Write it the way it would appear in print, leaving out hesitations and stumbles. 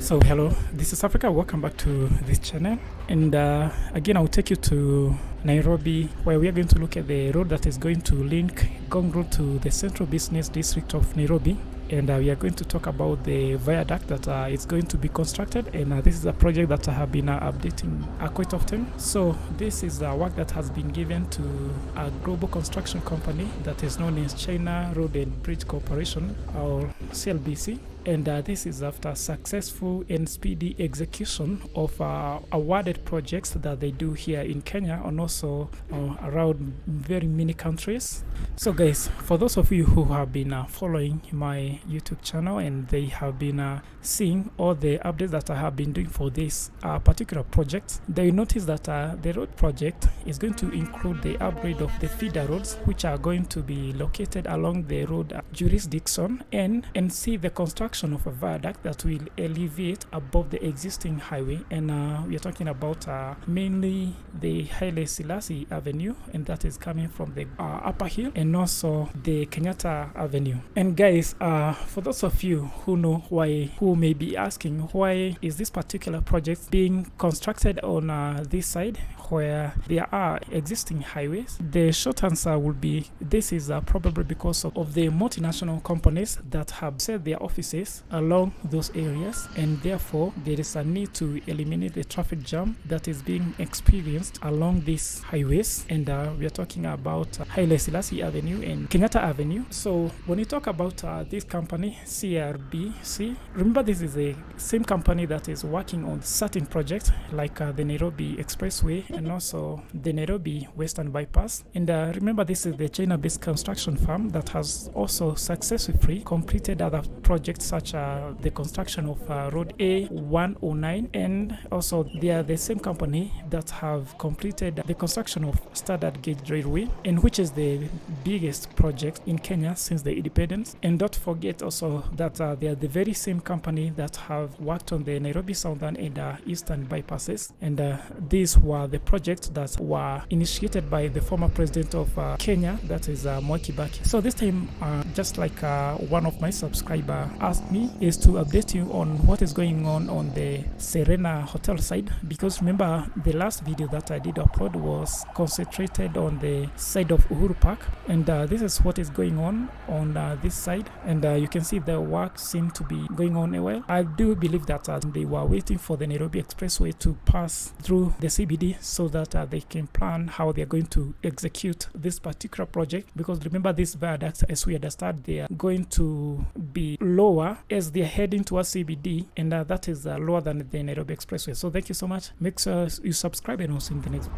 So hello, this is Africa. Welcome back to this channel, and again I'll take you to Nairobi, where we are going to look at the road that is going to link Ngong Road to the central business district of Nairobi. And we are going to talk about the viaduct that is going to be constructed, and this is a project that I have been updating quite often. So this is work that has been given to a global construction company that is known as China Road and Bridge Corporation, or CLBC. And this is after successful and speedy execution of awarded projects that they do here in Kenya and also around very many countries. So guys, for those of you who have been following my YouTube channel and they have been seeing all the updates that I have been doing for this particular project, they notice that the road project is going to include the upgrade of the feeder roads, which are going to be located along the road jurisdiction, and see the construction of a viaduct that will elevate above the existing highway. And we are talking about mainly the Haile Selassie Avenue, and that is coming from the upper hill, and also the Kenyatta Avenue. And guys, for those of you who know who may be asking why is this particular project being constructed on this side where there are existing highways, the short answer will be this is probably because of the multinational companies that have set their offices along those areas, and therefore there is a need to eliminate the traffic jam that is being experienced along these highways. And we are talking about Haile Selassie Avenue and Kenyatta Avenue. So when you talk about this company CRBC, remember this is the same company that is working on certain projects like the Nairobi Expressway and also the Nairobi Western Bypass. And remember, this is the China-based construction firm that has also successfully completed other projects such as the construction of Road A109, and also they are the same company that have completed the construction of Standard Gauge Railway, and which is the biggest project in Kenya since the independence. And don't forget also that they are the very same company that have worked on the Nairobi Southern and Eastern bypasses, and these were the projects that were initiated by the former president of Kenya, that is Mwai Kibaki. So this time, just like one of my subscribers asked me, is to update you on what is going on the Serena Hotel side, because remember the last video that I did upload was concentrated on the side of Uhuru Park, and this is what is going on this side. And you can see the work seemed to be going on well. I do believe that they were waiting for the Nairobi Expressway to pass through the CBD so that they can plan how they are going to execute this particular project, because remember these viaducts, as we understand, they are going to be lower as they are heading towards CBD, and that is lower than the Nairobi Expressway. So thank you so much. Make sure you subscribe, and also in the next